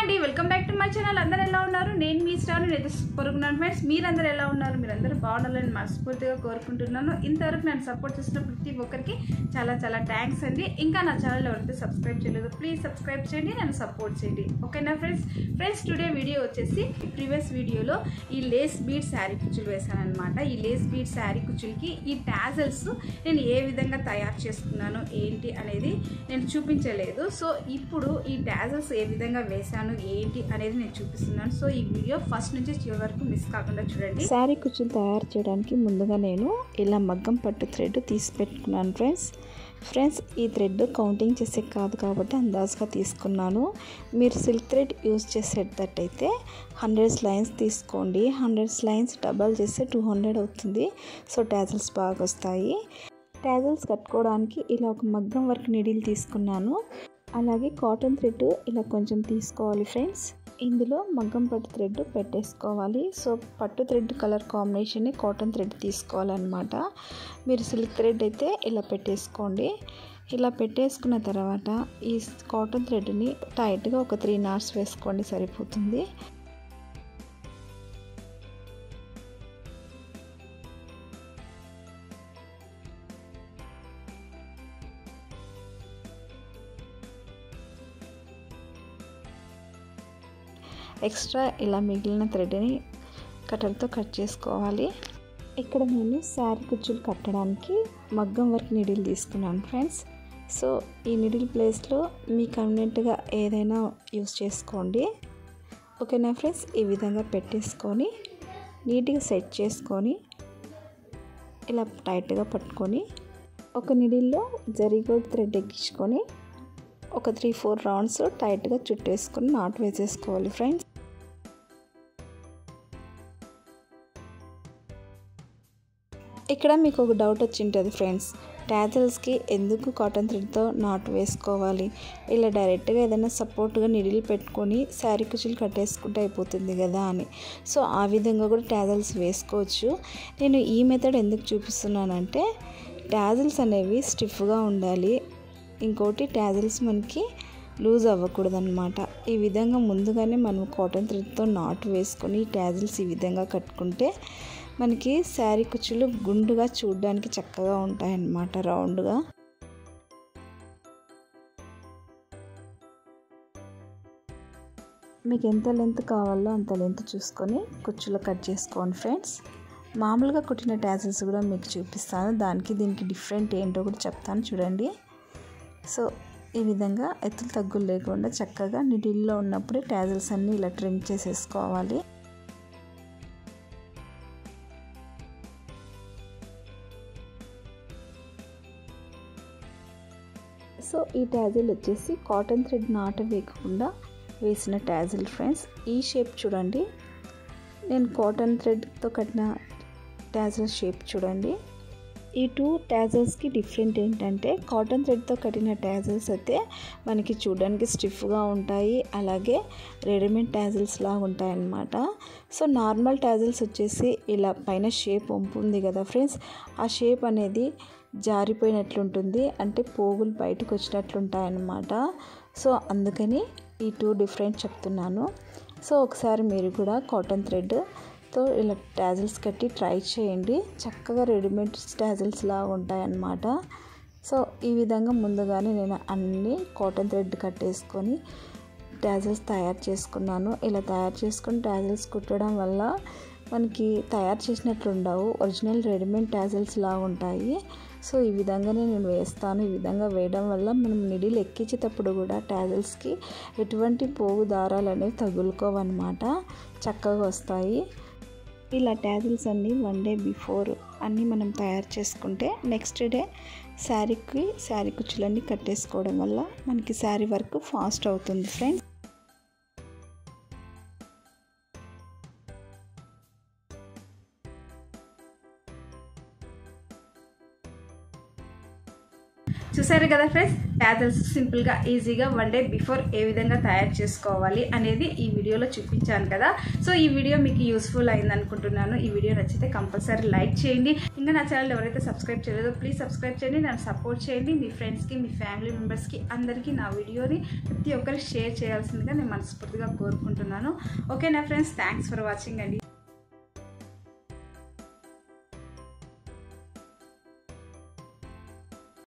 అండి welcome back to my channel. అందరూ ఎలా ఉన్నారు? నేను మీ స్టార్ నేను పొరుగున్నాను ఫ్రెండ్స్. మీరందరూ ఎలా ఉన్నారు? మీరందరూ బాగుండాలని మనస్ఫూర్తిగా కోరుకుంటున్నాను. ఇంతవరకు నన్ను సపోర్ట్ చేసిన ప్రతి ఒక్కరికి చాలా చాలా థ్యాంక్స్ అండి. ఇంకా నా ఛానల్ ఎవరైతే సబ్స్క్రైబ్ చేయలేదు ప్లీజ్ సబ్స్క్రైబ్ చేయండి, నన్ను సపోర్ట్ చేయండి. ఓకేనా ఫ్రెండ్స్ టుడే వీడియో వచ్చేసి ప్రీవియస్ వీడియోలో ఈ లేస్ బీడ్ శారీ కుచ్చులు వేసాను అనమాట. ఈ లేస్ బీడ్ శారీ కుచ్చులకి ఈ టాజల్స్ నేను ఏ విధంగా తయారు చేసుకున్నాను ఏంటి అనేది నేను చూపించలేదు. సో ఇప్పుడు ఈ టాజల్స్ ఏ విధంగా వేసాను ఏంటి అనేది నేను చూపిస్తున్నాను. సో ఈ వీడియో ఫస్ట్ నుంచి చివరి వరకు మిస్ కాకుండా చూడండి. శారీ కుచ్చులు తయారు చేయడానికి ముందుగా నేను ఇలా మగ్గం పట్టు థ్రెడ్ తీసి పెట్టుకున్నాను ఫ్రెండ్స్. ఈ థ్రెడ్ కౌంటింగ్ చేసే కాదు కాబట్టి అందాజుగా తీసుకున్నాను. మీరు సిల్క్ థ్రెడ్ యూజ్ చేసేటట్టయితే 100 లైన్స్ తీసుకోండి. 100 లైన్స్ డబల్ చేస్తే 200 అవుతుంది. సో టాజల్స్ బాగా వస్తాయి. టాజల్స్ కట్టుకోవడానికి ఇలా ఒక మగ్గం వర్క్ నీడిల్ తీసుకున్నాను. అలాగే కాటన్ థ్రెడ్ ఇలా కొంచెం తీసుకోవాలి ఫ్రెండ్స్. ఇందులో మగ్గం పట్టు థ్రెడ్ పెట్టేసుకోవాలి. సో పట్టు thread colour combination cotton thread తీసుకోవాలన్నమాట. మీరు సిల్క్ థ్రెడ్ అయితే ఇలా పెట్టేసుకోండి. ఇలా పెట్టేసుకున్న తర్వాత ఈ కాటన్ థ్రెడ్ని టైట్గా ఒక 3 knots వేసుకోండి, సరిపోతుంది. ఎక్స్ట్రా ఇలా మిగిలిన థ్రెడ్ని కట్టర్తో కట్ చేసుకోవాలి. ఇక్కడ నేను శారీ కుచ్చులు కట్టడానికి మగ్గం వర్క్ నీడిల్ తీసుకున్నాను ఫ్రెండ్స్. సో ఈ నీడిల్ ప్లేస్లో మీ కన్వీనియంట్గా ఏదైనా యూస్ చేసుకోండి. ఓకేనా ఫ్రెండ్స్, ఈ విధంగా పెట్టేసుకొని నీట్గా సెట్ చేసుకొని ఇలా టైట్గా పట్టుకొని ఒక నీడిల్లో జరీగోల్డ్ థ్రెడ్ ఎక్కించుకొని ఒక 3-4 రౌండ్స్ టైట్గా చుట్టేసుకొని నాట్ వేసేసుకోవాలి ఫ్రెండ్స్. ఇక్కడ మీకు ఒక డౌట్ వచ్చి ఉంటుంది ఫ్రెండ్స్, టాజల్స్కి ఎందుకు కాటన్ థ్రెడ్తో నాట్ వేసుకోవాలి? ఇలా డైరెక్ట్గా ఏదైనా సపోర్ట్గా నిడిల్ పెట్టుకొని శారీ కుచ్చులు కట్టేసుకుంటే అయిపోతుంది కదా అని. సో ఆ విధంగా కూడా టాజల్స్ వేసుకోవచ్చు. నేను ఈ మెథడ్ ఎందుకు చూపిస్తున్నానంటే టాజల్స్ అనేవి స్టిఫ్గా ఉండాలి. ఇంకోటి టాజల్స్ మనకి లూజ్ అవ్వకూడదు అనమాట. ఈ విధంగా ముందుగానే మనం కాటన్ థ్రెడ్తో నాట్ వేసుకొని టాజల్స్ ఈ విధంగా కట్టుకుంటే మనకి శారీ కుచ్చులు గుండుగా చూడడానికి చక్కగా ఉంటాయన్నమాట, రౌండ్గా. మీకు ఎంత లెంత్ కావాలో అంత లెంత్ చూసుకొని కుచ్చులు కట్ చేసుకోండి ఫ్రెండ్స్. మామూలుగా కుట్టిన టాజల్స్ కూడా మీకు చూపిస్తాను, దానికి దీనికి డిఫరెంట్ ఏంటో కూడా చెప్తాను చూడండి. సో ఈ విధంగా ఎత్తులు తగ్గులు లేకుండా చక్కగా నిడిల్లో ఉన్నప్పుడే టాజల్స్ అన్నీ ఇలా ట్రిమ్ చేసేసుకోవాలి. సో ఈ టాజిల్ వచ్చేసి కాటన్ థ్రెడ్ నాట వేయకుండా వేసిన టాజిల్ ఫ్రెండ్స్. ఈ షేప్ చూడండి, నేను కాటన్ థ్రెడ్తో కట్టిన టాజిల్ షేప్ చూడండి. ఈ 2 టాజల్స్కి డిఫరెంట్ ఏంటంటే కాటన్ థ్రెడ్తో కట్టిన టాజల్స్ అయితే మనకి చూడడానికి స్టిఫ్గా ఉంటాయి, అలాగే రెడీమేడ్ టాజల్స్ లాగా ఉంటాయి అన్నమాట. సో నార్మల్ టాజల్స్ వచ్చేసి ఇలా పైన షేప్ వంపు ఉంది కదా ఫ్రెండ్స్, ఆ షేప్ అనేది జారిపోయినట్లుంటుంది, అంటే పోగులు బయటకు వచ్చినట్లుంటాయి అన్నమాట. సో అందుకని ఈ 2 డిఫరెంట్ చెప్తున్నాను. సో ఒకసారి మీరు కూడా కాటన్ థ్రెడ్తో ఇలా టాజల్స్ కట్టి ట్రై చేయండి, చక్కగా రెడీమేడ్ టాజల్స్ లాగా ఉంటాయన్నమాట. సో ఈ విధంగా ముందుగానే నేను అన్నీ కాటన్ థ్రెడ్ కట్టేసుకొని టాజల్స్ తయారు చేసుకున్నాను. ఇలా తయారు చేసుకుని టాజల్స్ కుట్టడం వల్ల మనకి తయారు చేసినట్లు ఉండవు, ఒరిజినల్ రెడీమేడ్ టాజల్స్ లాగా ఉంటాయి. సో ఈ విధంగానే నేను వేస్తాను. ఈ విధంగా వేయడం వల్ల మనం నిడిల్ ఎక్కించేటప్పుడు కూడా టాజల్స్కి ఎటువంటి పోగు దారాలు అనేవి తగులుకోవన్నమాట, చక్కగా వస్తాయి. ఇలా టాజల్స్ అన్నీ 1 day బిఫోర్ అన్నీ మనం తయారు చేసుకుంటే నెక్స్ట్ డే శారీ కుచ్చులన్నీ కట్టేసుకోవడం వల్ల మనకి శారీ వర్క్ ఫాస్ట్ అవుతుంది ఫ్రెండ్స్. చూసారు కదా ఫ్రెండ్స్, టాజల్స్ సింపుల్గా ఈజీగా 1 డే బిఫోర్ ఏ విధంగా తయారు చేసుకోవాలి అనేది ఈ వీడియోలో చూపించాను కదా. సో ఈ వీడియో మీకు యూస్ఫుల్ అయింది అనుకుంటున్నాను. ఈ వీడియో నచ్చితే కంపల్సరీ లైక్ చేయండి. ఇంకా నా ఛానల్ ఎవరైతే సబ్స్క్రైబ్ చేయలేదో ప్లీజ్ సబ్స్క్రైబ్ చేయండి, నన్ను సపోర్ట్ చేయండి. మీ ఫ్రెండ్స్కి, మీ ఫ్యామిలీ మెంబర్స్కి అందరికీ నా వీడియోని ప్రతి ఒక్కరు షేర్ చేయాల్సిందిగా నేను మనస్ఫూర్తిగా కోరుకుంటున్నాను. ఓకేనా ఫ్రెండ్స్, థ్యాంక్స్ ఫర్ వాచింగ్ అండి.